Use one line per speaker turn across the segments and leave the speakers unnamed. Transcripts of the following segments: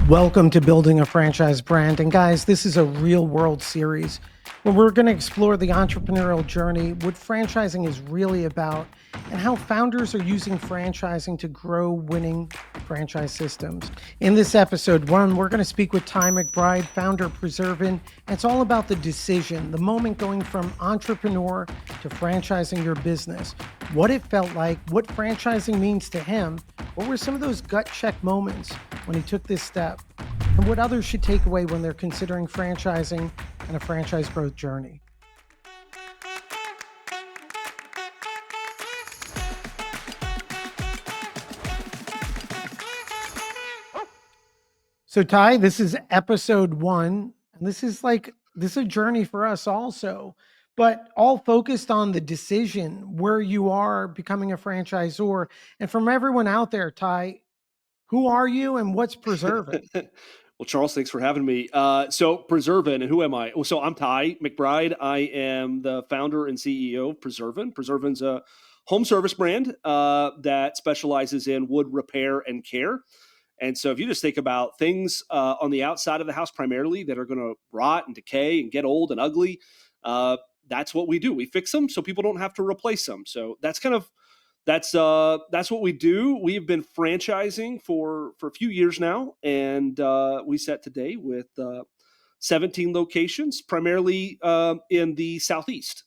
Welcome to Building a Franchise Brand. And guys, this is a real world series where we're going to explore the entrepreneurial journey, what franchising is really about, and how founders are using franchising to grow winning franchise systems. In this episode one, we're going to speak with Ty McBride, founder of Preservan. And it's all about the decision, the moment going from entrepreneur to franchising your business, what it felt like, what franchising means to him, what were some of those gut check moments when he took this step, and what others should take away when they're considering franchising and a franchise growth journey. So Ty, this is episode one, and this is a journey for us also, but all focused on the decision where you are becoming a franchisor. And from everyone out there, Ty, who are you and what's Preservan?
Well, Charles, thanks for having me. So Preservan, and who am I? So I'm Ty McBride. I am the founder and CEO of Preservan. Preservan's a home service brand that specializes in wood repair and care. And so if you just think about things on the outside of the house primarily that are going to rot and decay and get old and ugly, that's what we do. We fix them so people don't have to replace them. So that's what we do. We've been franchising for a few years now, and we sat today with 17 locations, primarily in the Southeast.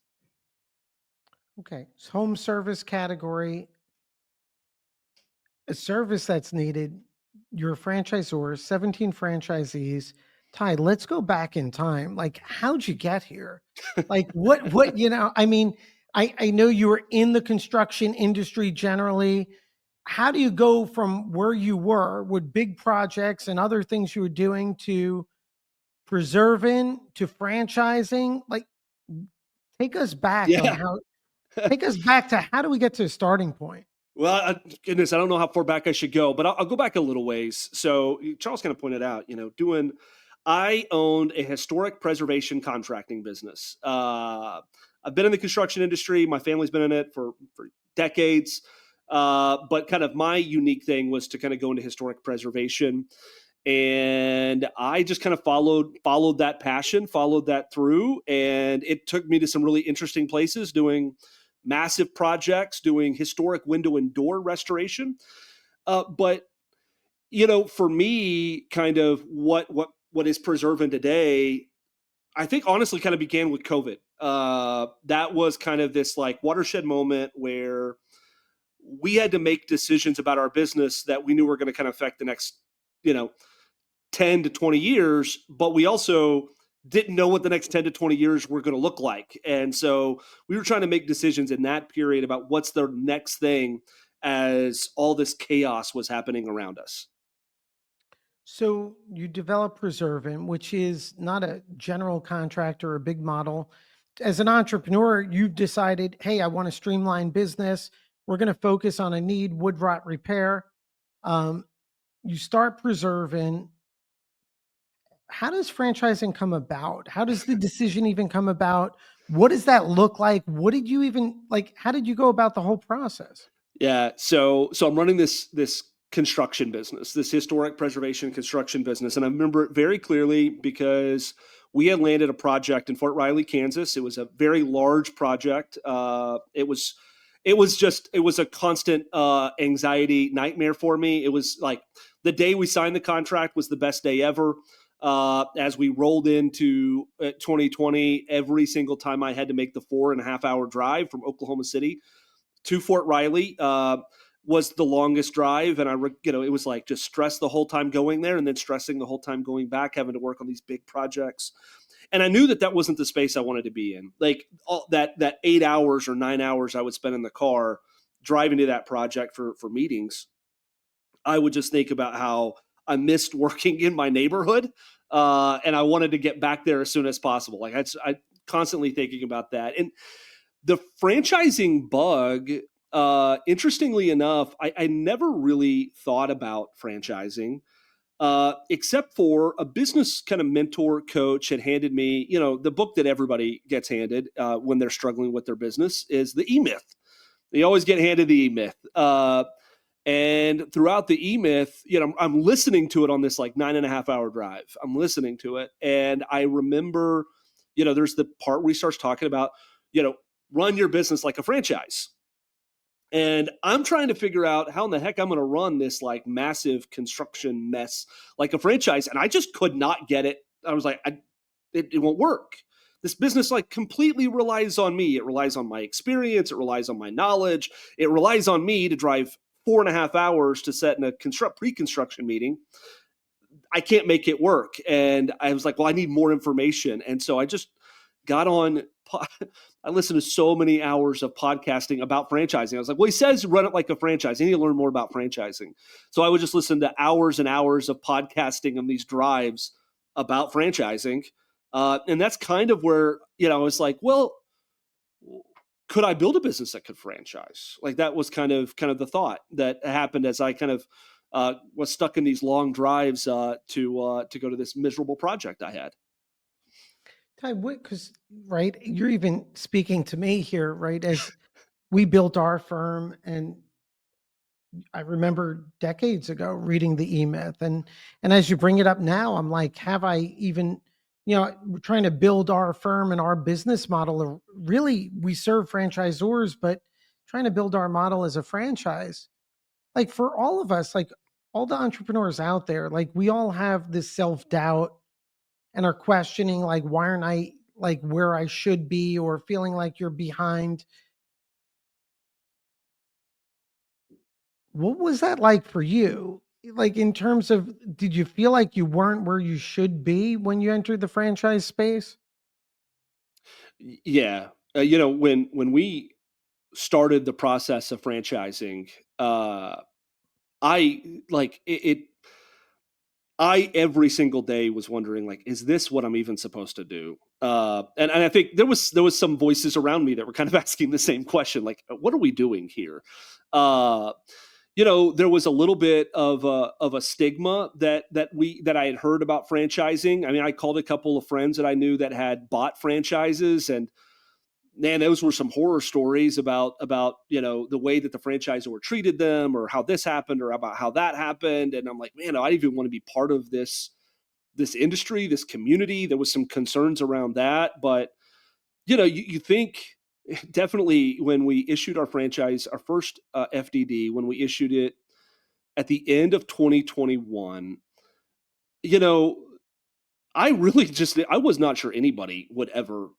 Okay, so home service category, a service that's needed. You're a franchisor, 17 franchisees. Ty, let's go back in time. Like, how'd you get here? Like, I know you were in the construction industry generally. How do you go from where you were with big projects and other things you were doing to preserving to franchising? Like, take us back on
Yeah.
how, take us back to how do we get to a starting point?
Well, goodness, I don't know how far back I should go, but I'll go back a little ways. So Charles kind of pointed out, I owned a historic preservation contracting business. I've been in the construction industry. My family's been in it for decades. But kind of my unique thing was to kind of go into historic preservation. And I just kind of followed that passion, followed that through. And it took me to some really interesting places doing massive projects, doing historic window and door restoration. But for me, kind of what is Preservan today, I think honestly kind of began with COVID. That was kind of this like watershed moment where we had to make decisions about our business that we knew were going to kind of affect the next, you know, 10 to 20 years, but we also didn't know what the next 10 to 20 years were going to look like. And so we were trying to make decisions in that period about what's the next thing as all this chaos was happening around us.
So you develop Preservant, which is not a general contractor or a big model. As an entrepreneur, you decided, hey, I want to streamline business. We're going to focus on a need, wood rot repair. Um, you start Preservant. How does franchising come about? How does the decision even come about? What does that look like? What did you even like? How did you go about the whole process?
Yeah. So I'm running this construction business, this historic preservation construction business. And I remember it very clearly because we had landed a project in Fort Riley, Kansas. It was a very large project. It was a constant anxiety nightmare for me. It was like the day we signed the contract was the best day ever. As we rolled into 2020, every single time I had to make the 4.5 hour drive from Oklahoma City to Fort Riley was the longest drive. And it was like just stress the whole time going there and then stressing the whole time going back, having to work on these big projects. And I knew that wasn't the space I wanted to be in. Like that 8 hours or 9 hours I would spend in the car driving to that project for meetings, I would just think about how I missed working in my neighborhood. And I wanted to get back there as soon as possible. Like I constantly thinking about that. And the franchising bug, interestingly enough, I never really thought about franchising, except for a business kind of mentor coach had handed me, the book that everybody gets handed when they're struggling with their business is the E Myth. They always get handed the E Myth. And throughout the E-Myth, I'm listening to it on this like 9.5 hour drive. I'm listening to it. And I remember, there's the part where he starts talking about, you know, run your business like a franchise. And I'm trying to figure out how in the heck I'm going to run this like massive construction mess like a franchise. And I just could not get it. I was like, it won't work. This business like completely relies on me. It relies on my experience. It relies on my knowledge. It relies on me to drive 4.5 hours to set in a pre-construction meeting. I can't make it work. And I was like, well, I need more information. And so I just got on. I listened to so many hours of podcasting about franchising. I was like, well, he says run it like a franchise. I need to learn more about franchising. So I would just listen to hours and hours of podcasting on these drives about franchising. And that's kind of where, I was like, well, could I build a business that could franchise? Like that was kind of the thought that happened as I kind of was stuck in these long drives to go to this miserable project I had.
Ty, because right, you're even speaking to me here, right? As we built our firm, and I remember decades ago reading the E-Myth, and as you bring it up now, I'm like, have I even, we're trying to build our firm and our business model. Really, we serve franchisors, but trying to build our model as a franchise. Like for all of us, like all the entrepreneurs out there, like we all have this self doubt and are questioning, like, why aren't I like where I should be, or feeling like you're behind. What was that like for you? Like in terms of, did you feel like you weren't where you should be when you entered the franchise space?
Yeah, when we started the process of franchising, I like it. I every single day was wondering, like, is this what I'm even supposed to do? And I think there was some voices around me that were kind of asking the same question, like, what are we doing here? Uh, there was a little bit of a stigma that I had heard about franchising. I mean, I called a couple of friends that I knew that had bought franchises, and man, those were some horror stories about the way that the franchisor treated them, or how this happened, or about how that happened. And I'm like, man, I even want to be part of this industry, this community. There was some concerns around that, but you think definitely when we issued our franchise, our first FDD, when we issued it at the end of 2021, you know, I was not sure anybody would ever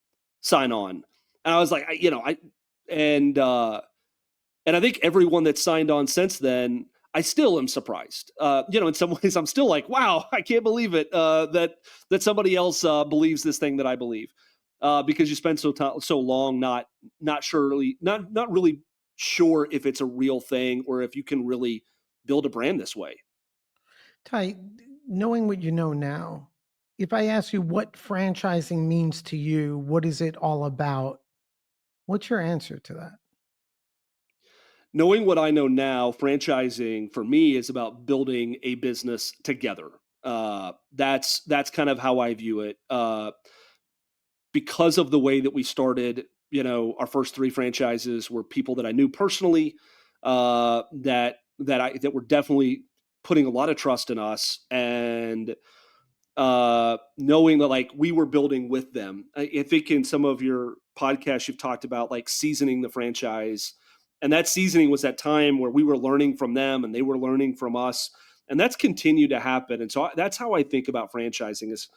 sign on. And I was like, and and I think everyone that signed on since then, I still am surprised. In some ways, I'm still like, wow, I can't believe it that somebody else believes this thing that I believe, because you spend so long not really sure if it's a real thing, or if you can really build a brand this way.
Ty, knowing what you know now, if I ask you what franchising means to you, what is it all about? What's your answer to that?
Knowing what I know now, franchising for me is about building a business together. That's kind of how I view it. Because of the way that we started, our first three franchises were people that I knew personally, that were definitely putting a lot of trust in us, and knowing that like we were building with them. I think in some of your podcasts you've talked about like seasoning the franchise, and that seasoning was that time where we were learning from them and they were learning from us, and that's continued to happen. And so that's how I think about franchising. Is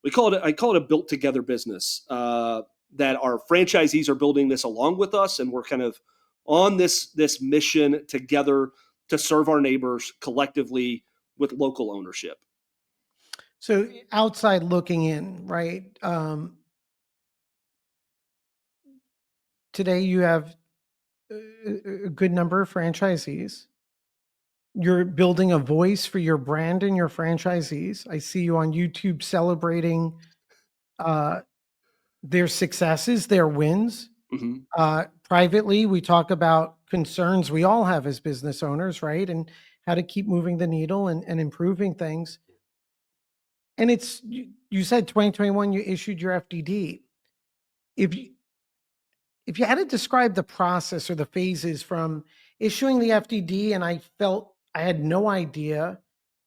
I call it a built together business, that our franchisees are building this along with us, and we're kind of on this mission together to serve our neighbors collectively with local ownership.
So outside looking in, right? Today you have a good number of franchisees. You're building a voice for your brand and your franchisees. I see you on YouTube celebrating uh, their successes, their wins.
Mhm.
Privately, we talk about concerns we all have as business owners, right? And how to keep moving the needle and improving things. And you said 2021 you issued your FDD. If you if you had to describe the process or the phases from issuing the FDD, and I felt I had no idea,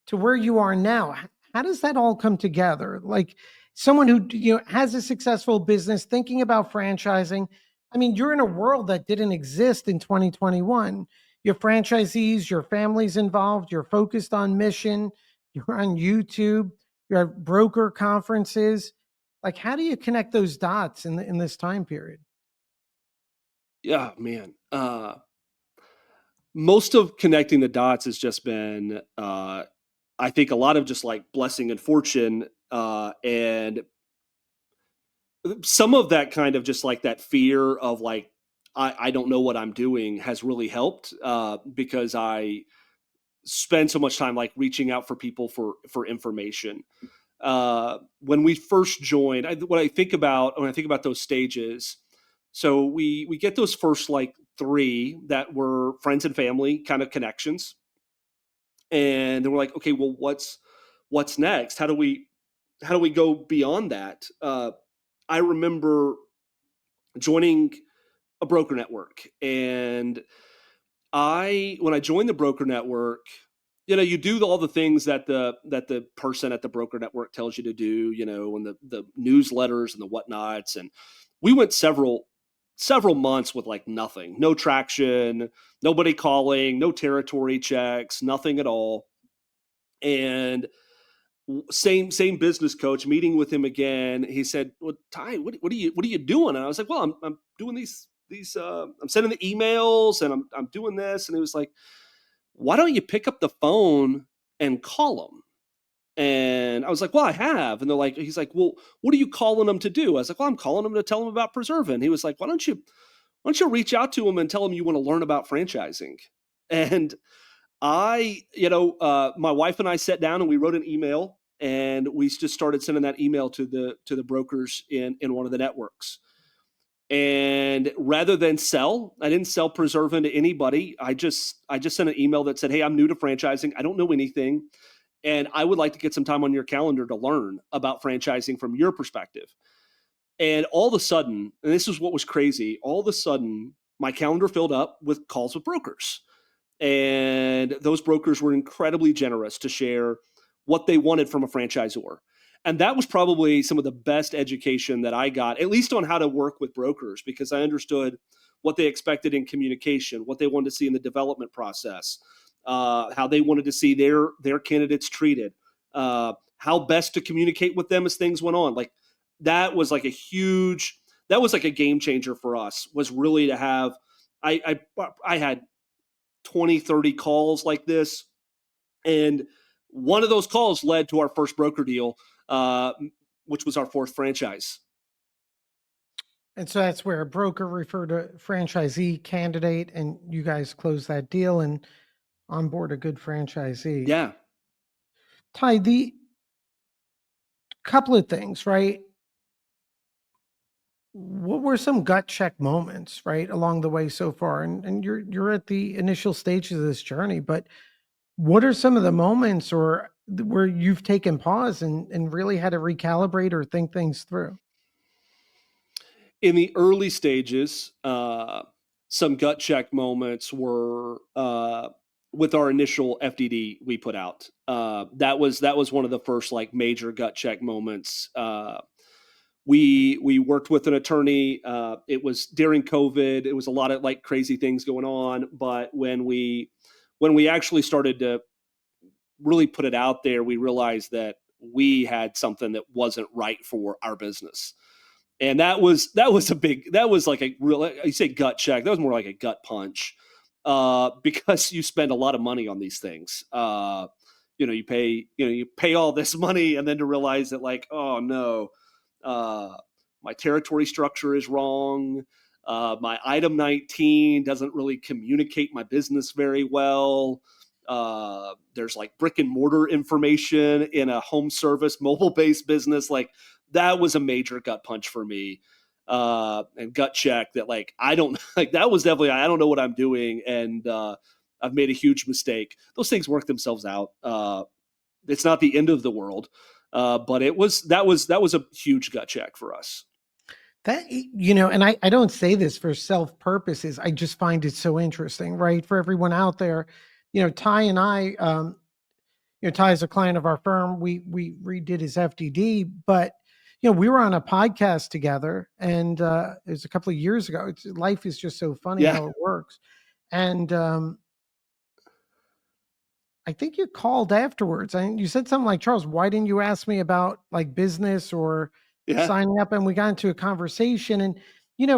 to where you are now. How does that all come together? Like someone who has a successful business thinking about franchising. I mean, you're in a world that didn't exist in 2021. Your franchisees, your family's involved, you're focused on mission, you're on YouTube, you're at broker conferences. Like, how do you connect those dots in this time period?
Yeah, man. Most of connecting the dots has just been, I think, a lot of just like blessing and fortune, and some of that kind of just like that fear of like, I don't know what I'm doing has really helped, because I spend so much time like reaching out for people for information. When we first joined, what I think about when I think about those stages, so we get those first like three that were friends and family kind of connections, and then we're like, okay, well, what's next? How do we go beyond that? I remember joining a broker network, and when I joined the broker network, you do all the things that the person at the broker network tells you to do, and the newsletters and the whatnots. And we went several months with like nothing, no traction, nobody calling, no territory checks, nothing at all. And same business coach, meeting with him again, he said, well, Ty, what are you doing? And I was like, well, I'm doing these I'm sending the emails, and I'm doing this. And he was like, why don't you pick up the phone and call them? And I was like, well, I have. And he's like, well, what are you calling them to do? I was like, well, I'm calling them to tell them about Preservan. He was like, why don't you reach out to them and tell them you want to learn about franchising? And my wife and I sat down and we wrote an email, and we just started sending that email to the brokers in one of the networks. And rather than sell, I didn't sell Preservan to anybody. I just sent an email that said, hey, I'm new to franchising. I don't know anything, and I would like to get some time on your calendar to learn about franchising from your perspective. And all of a sudden, and this is what was crazy, all of a sudden, my calendar filled up with calls with brokers. And those brokers were incredibly generous to share what they wanted from a franchisor. And that was probably some of the best education that I got, at least on how to work with brokers, because I understood what they expected in communication, what they wanted to see in the development process, how they wanted to see their candidates treated, how best to communicate with them as things went on. Like that was like that was like a game changer for us, was really to have, I had 20, 30 calls like this. And one of those calls led to our first broker deal, which was our fourth franchise.
And so that's where a broker referred a franchisee candidate, and you guys closed that deal and onboard a good franchisee.
Yeah.
Ty, the couple of things, right? What were some gut check moments, right, along the way so far? And you're at the initial stages of this journey, but what are some of the moments where you've taken pause and really had to recalibrate or think things through?
In the early stages, some gut check moments were with our initial FDD we put out. That was one of the first like major gut check moments. We worked with an attorney. It was during COVID. It was a lot of like crazy things going on. But when we actually started to really put it out there, we realized that we had something that wasn't right for our business. And that was like a real, you say gut check, that was more like a gut punch, because you spend a lot of money on these things. You pay all this money, and then to realize that like, oh no, my territory structure is wrong. My item 19 doesn't really communicate my business very well. There's like brick and mortar information in a home service mobile based business. Like that was a major gut punch for me, and gut check that like I don't like that was definitely I don't know what I'm doing, and I've made a huge mistake. Those things work themselves out. It's not the end of the world, but that was a huge gut check for us.
That and I don't say this for self purposes. I just find it so interesting, right? For everyone out there, Ty and I, Ty is a client of our firm. We redid his FDD, but we were on a podcast together, and it was a couple of years ago. Life is just so funny
Yeah,
how it works, and I think you called afterwards and you said something like, Charles, why didn't you ask me about like business or
yeah.
signing up? And we got into a conversation. And,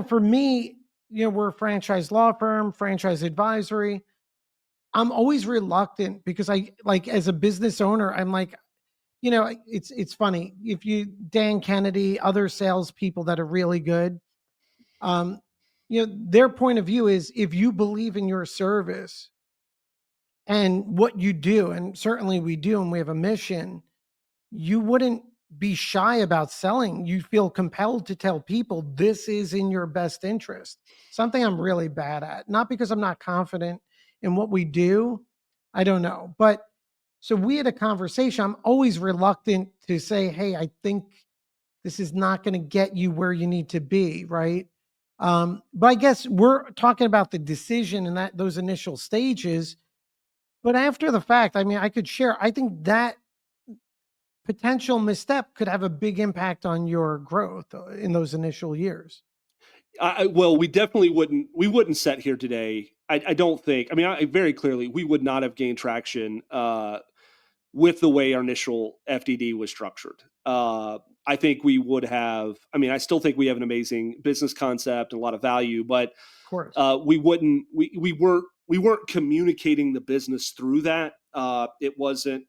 for me, we're a franchise law firm, franchise advisory. I'm always reluctant because I like as a business owner, I'm like, it's funny. If you Dan Kennedy, other salespeople that are really good, um, their point of view is if you believe in your service and what you do, and certainly we do, and we have a mission, you wouldn't be shy about selling. You feel compelled to tell people this is in your best interest. Something I'm really bad at, not because I'm not confident in what we do. I don't know. But so we had a conversation. I'm always reluctant to say, hey, I think this is not going to get you where you need to be. Right. But I guess we're talking about the decision and that those initial stages. But after the fact, I mean, I could share. I think that potential misstep could have a big impact on your growth in those initial years.
Well, we definitely wouldn't. We wouldn't sit here today. I don't think. I mean, very clearly, we would not have gained traction with the way our initial FDD was structured. I think we would have. I mean, I still think we have an amazing business concept and a lot of value, but
Of course.
we wouldn't. We weren't communicating the business through that. It wasn't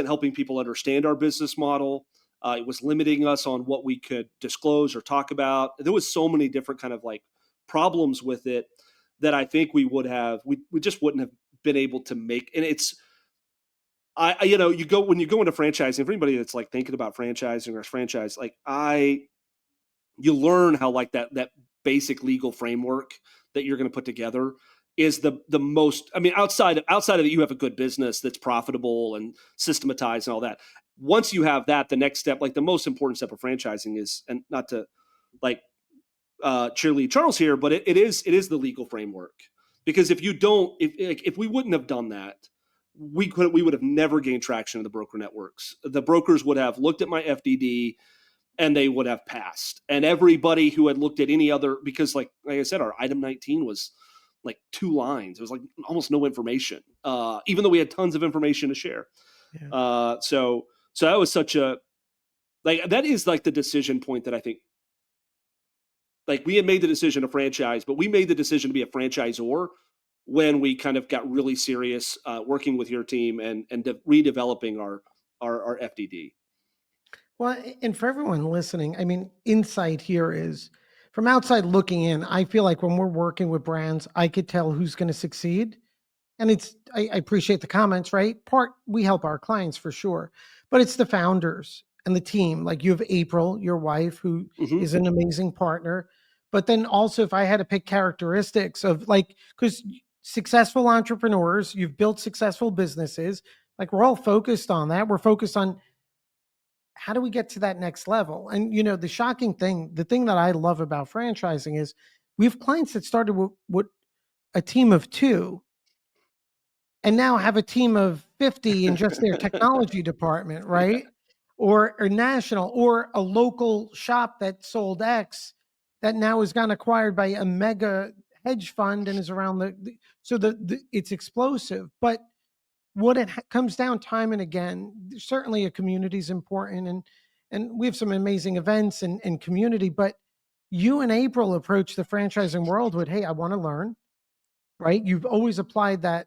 helping people understand our business model. It was limiting us on what we could disclose or talk about. There was so many different kind of like problems with it that I think we just wouldn't have been able to make. And it's you go when you go into franchising. For anybody that's like thinking about franchising or franchise, you learn how like that basic legal framework that you're going to put together is the most. I mean, outside of it, you have a good business that's profitable and systematized and all that. Once you have that, the next step, like the most important step of franchising is, and not to like cheerlead Charles here, but it is the legal framework. Because if you don't, if we wouldn't have done that, we would have never gained traction in the broker networks. The brokers would have looked at my FDD and they would have passed. And everybody who had looked at any other, because like I said, our item 19 was like 2 lines. It was like almost no information, even though we had tons of information to share.
Yeah.
So that was such a like that is like the decision point that I think like we had made the decision to franchise, but we made the decision to be a franchisor when we kind of got really serious working with your team and redeveloping our FDD.
Well, and for everyone listening, I mean, insight here is from outside looking in, I feel like when we're working with brands, I could tell who's going to succeed. And I appreciate the comments, right? We help our clients for sure, but it's the founders and the team. Like you have April, your wife, who
Hmm.
is an amazing partner. But then also, if I had to pick characteristics of like, because successful entrepreneurs, you've built successful businesses, like we're all focused on that. We're focused on how do we get to that next level? And the shocking thing, the thing that I love about franchising is we have clients that started with a team of two and now have a team of 50 in just their technology department,
Yeah.
right? Or national, or a local shop that sold X that now has gotten acquired by a mega hedge fund and is around so it's explosive. But what comes down time and again, certainly a community is important, and we have some amazing events and community. But you and April approach the franchising world with, hey, I want to learn, right? You've always applied that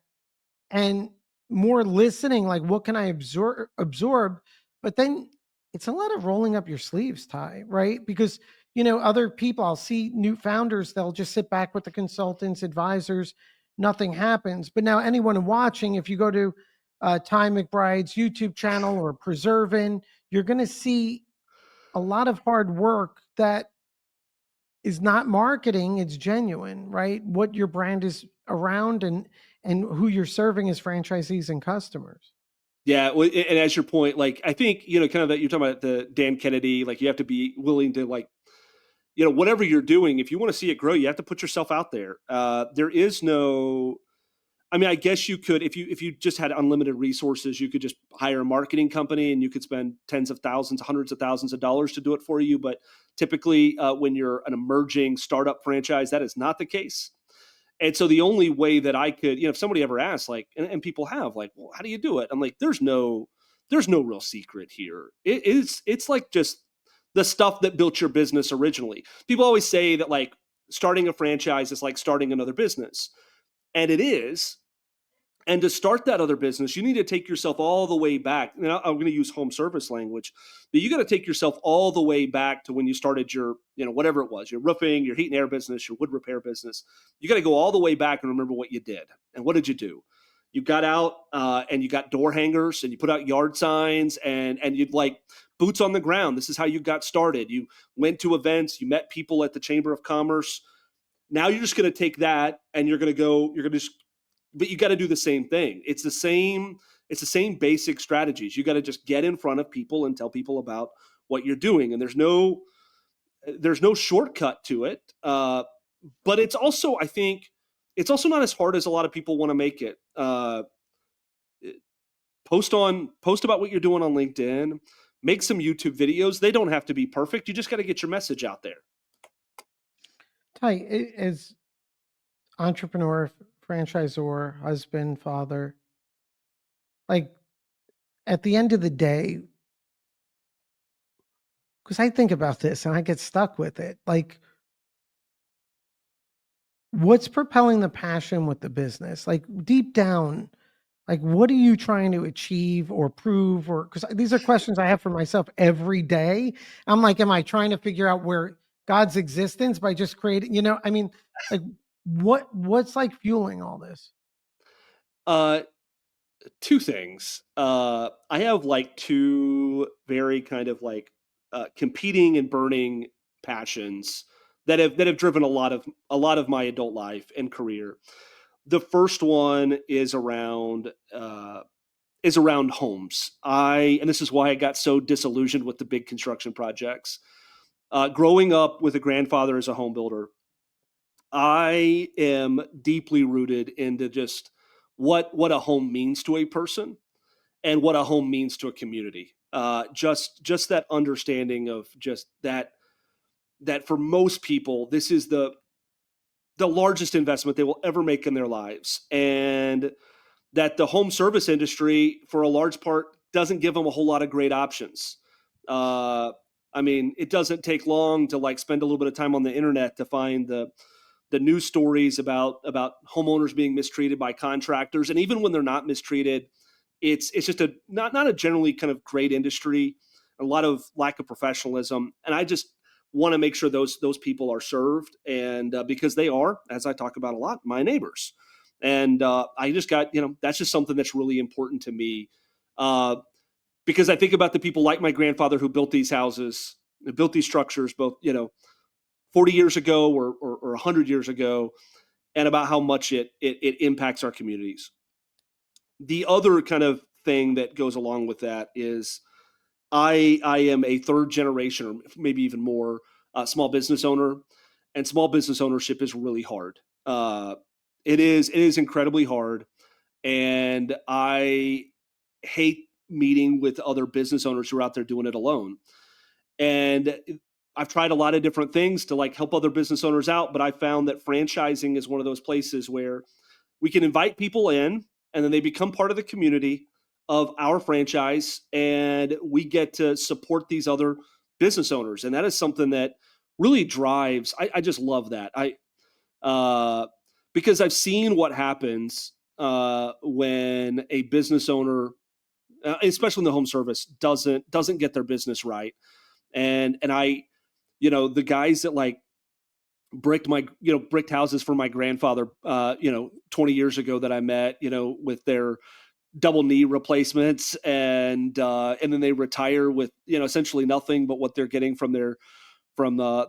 and more listening, like what can I absorb? But then it's a lot of rolling up your sleeves, Ty, right? Because other people, I'll see new founders, they'll just sit back with the consultants, advisors, nothing happens. But now anyone watching, if you go to Ty McBride's YouTube channel or Preservan, you're going to see a lot of hard work that is not marketing, it's genuine, right? What your brand is around and who you're serving as franchisees and customers.
Yeah, well, and as your point, like I think kind of that you're talking about the Dan Kennedy, like you have to be willing to like whatever you're doing, if you want to see it grow, you have to put yourself out there. There is no, I mean, I guess you could, if you just had unlimited resources, you could just hire a marketing company and you could spend tens of thousands, hundreds of thousands of dollars to do it for you. But typically, when you're an emerging startup franchise, that is not the case. And so the only way that I could, if somebody ever asks, like, and people have, like, well, how do you do it? I'm like, there's no real secret here. It's like just the stuff that built your business originally. People always say that like starting a franchise is like starting another business, and it is. And to start that other business, you need to take yourself all the way back. Now, I'm going to use home service language, but you got to take yourself all the way back to when you started your, whatever it was, your roofing, your heat and air business, your wood repair business. You got to go all the way back and remember what you did. And what did you do? You got out and you got door hangers and you put out yard signs and you'd like boots on the ground. This is how you got started. You went to events, you met people at the Chamber of Commerce. Now you're just going to take that and you're going to go, you're going to just, but you got to do the same thing. It's the same basic strategies. You got to just get in front of people and tell people about what you're doing. And there's no shortcut to it. But it's also, I think, it's also not as hard as a lot of people want to make it. Post about what you're doing on LinkedIn, make some YouTube videos. They don't have to be perfect. You just got to get your message out there.
Ty, as entrepreneur, franchisor, husband, father, like at the end of the day, because I think about this and I get stuck with it, like what's propelling the passion with the business? Like deep down, like what are you trying to achieve or prove? Or because these are questions I have for myself every day. I'm like, am I trying to figure out where God's existence by just creating, I mean, like what's like fueling all this?
Uh, Two things. I have like two very kind of like competing and burning passions that have driven a lot of my adult life and career. The first one is around homes. And this is why I got so disillusioned with the big construction projects. Growing up with a grandfather as a home builder, I am deeply rooted into just what a home means to a person and what a home means to a community. Just that understanding of just that for most people, this is the largest investment they will ever make in their lives, and that the home service industry, for a large part, doesn't give them a whole lot of great options. Uh, I mean, it doesn't take long to like spend a little bit of time on the internet to find the news stories about homeowners being mistreated by contractors, and even when they're not mistreated, it's just a not a generally kind of great industry, a lot of lack of professionalism, and I just want to make sure those people are served, and because they are, as I talk about a lot, my neighbors, and I just got that's just something that's really important to me, uh, because I think about the people like my grandfather who built these houses, who built these structures, both 40 years ago or 100 years ago, and about how much it impacts our communities. The other kind of thing that goes along with that is I am a third generation or maybe even more small business owner, and small business ownership is really hard. It is incredibly hard, and I hate meeting with other business owners who are out there doing it alone. And I've tried a lot of different things to like help other business owners out, but I found that franchising is one of those places where we can invite people in and then they become part of the community of our franchise, and we get to support these other business owners. And that is something that really drives, I just love that. Uh because I've seen what happens when a business owner, especially in the home service, doesn't get their business right. And the guys that like bricked houses for my grandfather 20 years ago that I met, with their double knee replacements, and then they retire with essentially nothing but what they're getting from the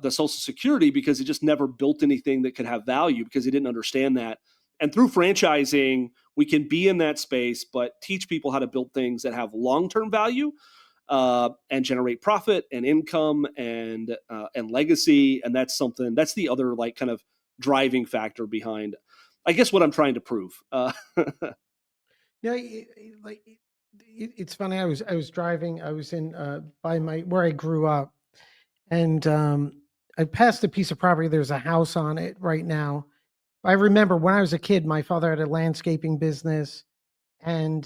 social security, because he just never built anything that could have value because he didn't understand that. And through franchising, we can be in that space but teach people how to build things that have long-term value, and generate profit and income and legacy. And that's something that's the other like kind of driving factor behind, I guess, what I'm trying to prove.
Yeah, it's funny. I was driving. I was in by my where I grew up, and I passed a piece of property. There's a house on it right now. I remember when I was a kid, my father had a landscaping business, and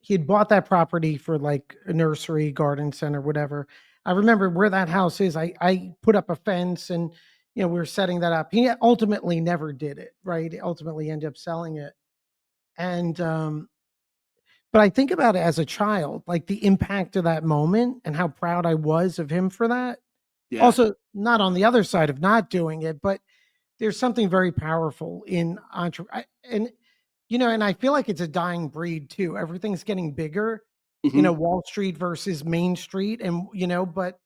he had bought that property for like a nursery, garden center, whatever. I remember where that house is. I put up a fence, and we were setting that up. He ultimately never did it. Right? He ultimately ended up selling it, and but I think about it as a child, like the impact of that moment and how proud I was of him for that.
Yeah.
Also, not on the other side of not doing it, but there's something very powerful in and I feel like it's a dying breed too. Everything's getting bigger,
Hmm.
Wall Street versus Main Street, and but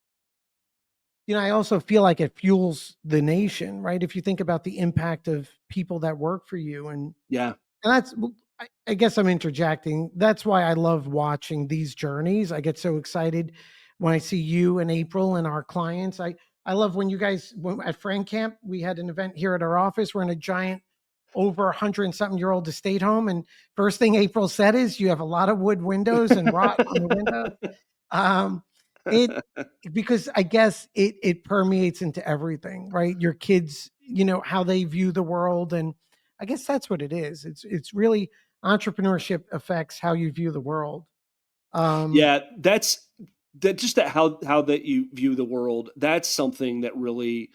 I also feel like it fuels the nation, right? If you think about the impact of people that work for you,
Yeah.
and that's I guess I'm interjecting. That's why I love watching these journeys. I get so excited when I see you and April and our clients. I love when you guys at Frank Camp, we had an event here at our office. We're in a giant over 100 and something year old estate home. And first thing April said is you have a lot of wood windows and rot on the window. Um, it because I guess it permeates into everything, right? Your kids, how they view the world, and I guess that's what it is. It's really entrepreneurship affects how you view the world. Um,
Yeah, that's that just that how that you view the world. That's something that really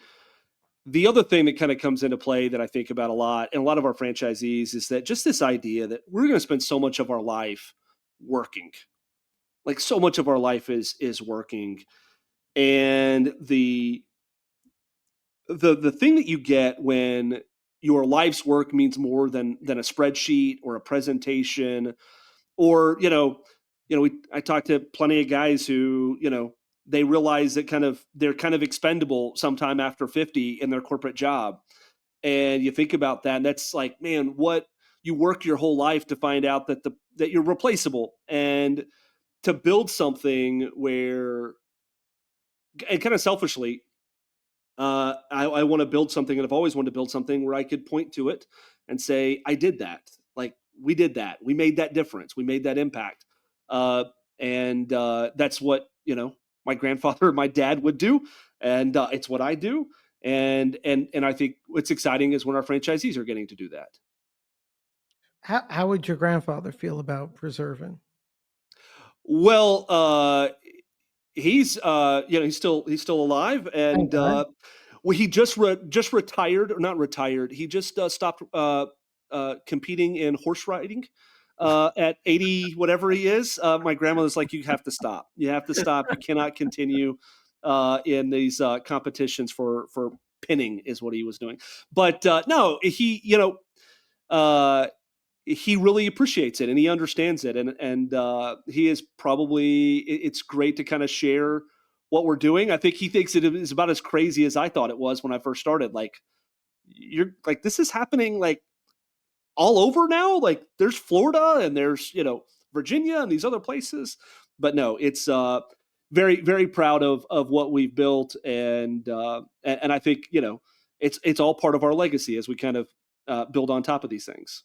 the other thing that kind of comes into play that I think about a lot and a lot of our franchisees is that just this idea that we're going to spend so much of our life working. Like so much of our life is working. And the thing that you get when your life's work means more than a spreadsheet or a presentation or I talked to plenty of guys who they realize that they're kind of expendable sometime after 50 in their corporate job, and you think about that and that's like, man, what you work your whole life to find out that you're replaceable, and to build something where, and kind of selfishly, I want to build something, and I've always wanted to build something where I could point to it and say, I did that. Like we did that. We made that difference. We made that impact. Uh, and that's what my grandfather and my dad would do, and it's what I do. And I think what's exciting is when our franchisees are getting to do that.
how would your grandfather feel about preserving?
Well, he's still alive,
Thank
and
God.
well, he just retired, or not retired. He just stopped competing in horse riding at 80, whatever he is. My grandmother's like, you have to stop. You have to stop. You cannot continue in these competitions for pinning, is what he was doing. But no, uh, he really appreciates it and he understands it, and he is probably it's great to kind of share what we're doing. I think he thinks it is about as crazy as I thought it was when I first started. Like, you're like, this is happening like all over now. Like there's Florida and there's Virginia and these other places, but no, it's very very proud of what we've built, and I think it's all part of our legacy as we kind of build on top of these things.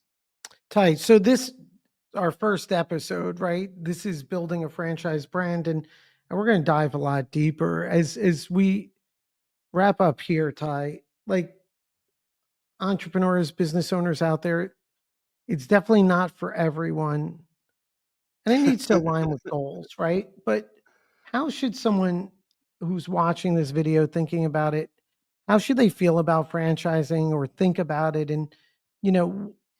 Tight. So this our first episode, right? This is building a franchise brand, and we're going to dive a lot deeper as we wrap up here, Ty. Like entrepreneurs, business owners out there, it's definitely not for everyone, and it needs to align with goals, right? But how should someone who's watching this video thinking about it, how should they feel about franchising or think about it, and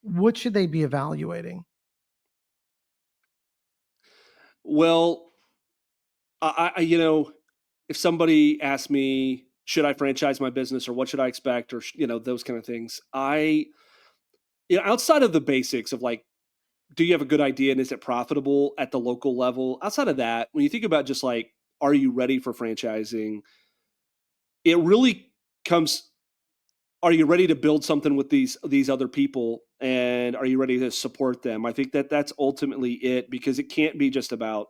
what should they be evaluating?
Well, if somebody asked me, should I franchise my business or what should I expect, or those kind of things, outside of the basics of like, do you have a good idea and is it profitable at the local level? Outside of that, when you think about just like, are you ready for franchising? It really comes. Are you ready to build something with these other people, and are you ready to support them? I think that that's ultimately it, because it can't be just about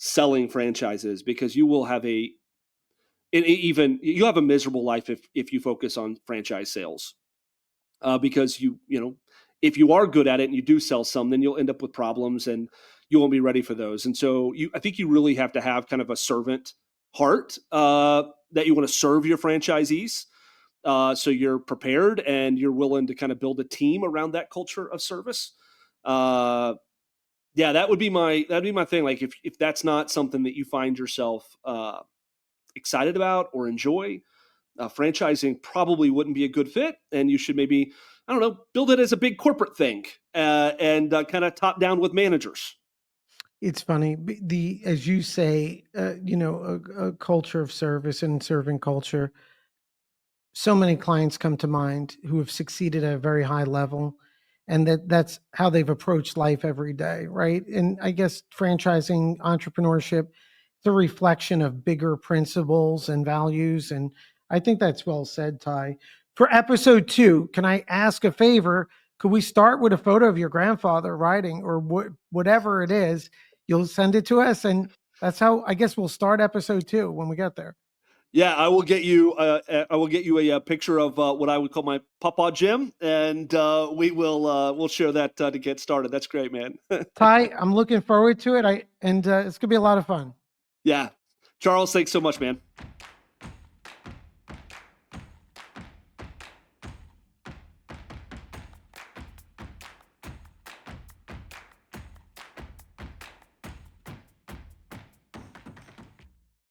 selling franchises, because you will have even you'll have a miserable life if you focus on franchise sales, because if you are good at it and you do sell some, then you'll end up with problems and you won't be ready for those. And so I think you really have to have kind of a servant heart, that you want to serve your franchisees. So you're prepared and you're willing to kind of build a team around that culture of service. Uh, yeah, that'd be my thing. Like if that's not something that you find yourself excited about or enjoy, franchising probably wouldn't be a good fit, and you should maybe, I don't know, build it as a big corporate thing, and kind of top down with managers.
It's funny, the as you say, a culture of service and serving culture. So many clients come to mind who have succeeded at a very high level, and that's how they've approached life every day, right? And I guess franchising entrepreneurship, it's a reflection of bigger principles and values, and I think that's well said, Ty. For episode 2, can I ask a favor? Could we start with a photo of your grandfather riding, or whatever it is? You'll send it to us, and that's how I guess we'll start episode 2 when we get there.
Yeah, I will get you. I will get you a picture of what I would call my Papa Jim, and we'll share that to get started. That's great, man.
Ty, I'm looking forward to it. It's gonna be a lot of fun.
Yeah, Charles, thanks so much, man.